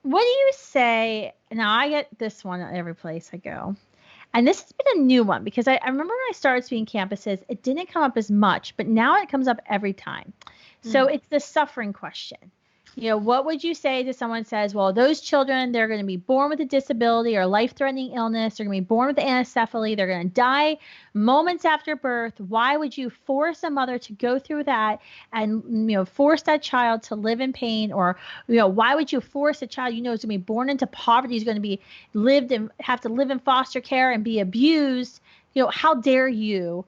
What do you say? Now, I get this one at every place I go. And this has been a new one because I remember when I started speaking campuses, it didn't come up as much, but now it comes up every time. So Mm. it's the suffering question. What would you say to someone who says, well, those children, they're going to be born with a disability or life-threatening illness. They're going to be born with anencephaly. They're going to die moments after birth. Why would you force a mother to go through that and, force that child to live in pain? Or, why would you force a child, is going to be born into poverty, is going to be have to live in foster care and be abused? How dare you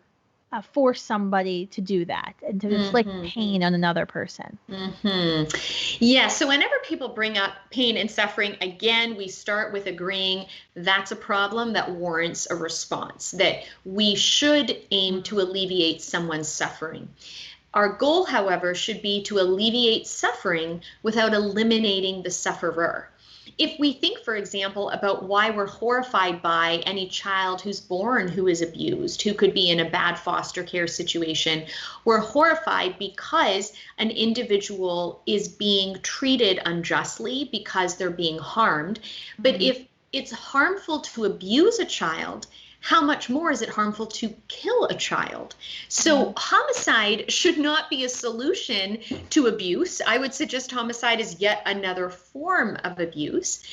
force somebody to do that and to inflict Mm-hmm. pain on another person? Mm-hmm. Yeah. So whenever people bring up pain and suffering, again, we start with agreeing that's a problem that warrants a response, that we should aim to alleviate someone's suffering. Our goal, however, should be to alleviate suffering without eliminating the sufferer. If we think, for example, about why we're horrified by any child who's born who is abused, who could be in a bad foster care situation, we're horrified because an individual is being treated unjustly because they're being harmed. But if it's harmful to abuse a child, how much more is it harmful to kill a child? So homicide should not be a solution to abuse. I would suggest homicide is yet another form of abuse.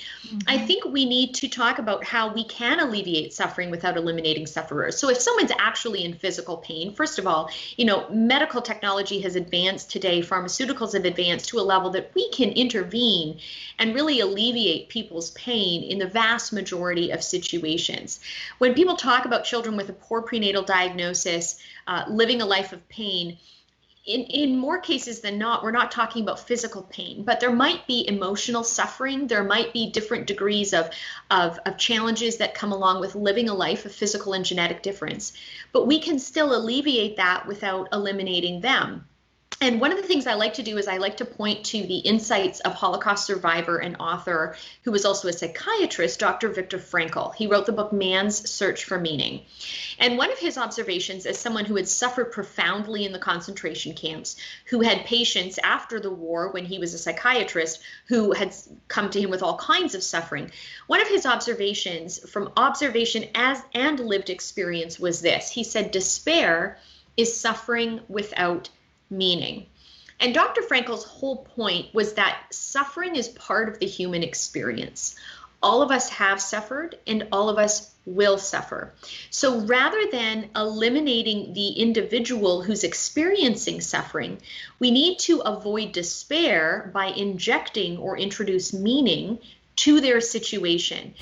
I think we need to talk about how we can alleviate suffering without eliminating sufferers. So if someone's actually in physical pain, first of all, medical technology has advanced today, pharmaceuticals have advanced to a level that we can intervene and really alleviate people's pain in the vast majority of situations. When people talk about children with a poor prenatal diagnosis, living a life of pain, in more cases than not, we're not talking about physical pain, but there might be emotional suffering. There might be different degrees of challenges that come along with living a life of physical and genetic difference. But we can still alleviate that without eliminating them. And one of the things I like to do is I like to point to the insights of Holocaust survivor and author who was also a psychiatrist, Dr. Viktor Frankl. He wrote the book Man's Search for Meaning. And one of his observations as someone who had suffered profoundly in the concentration camps, who had patients after the war when he was a psychiatrist who had come to him with all kinds of suffering, one of his observations from observation and lived experience was this. He said, despair is suffering without meaning. And Dr. Frankl's whole point was that suffering is part of the human experience. All of us have suffered and all of us will suffer. So rather than eliminating the individual who's experiencing suffering, we need to avoid despair by injecting or introduce meaning to their situation.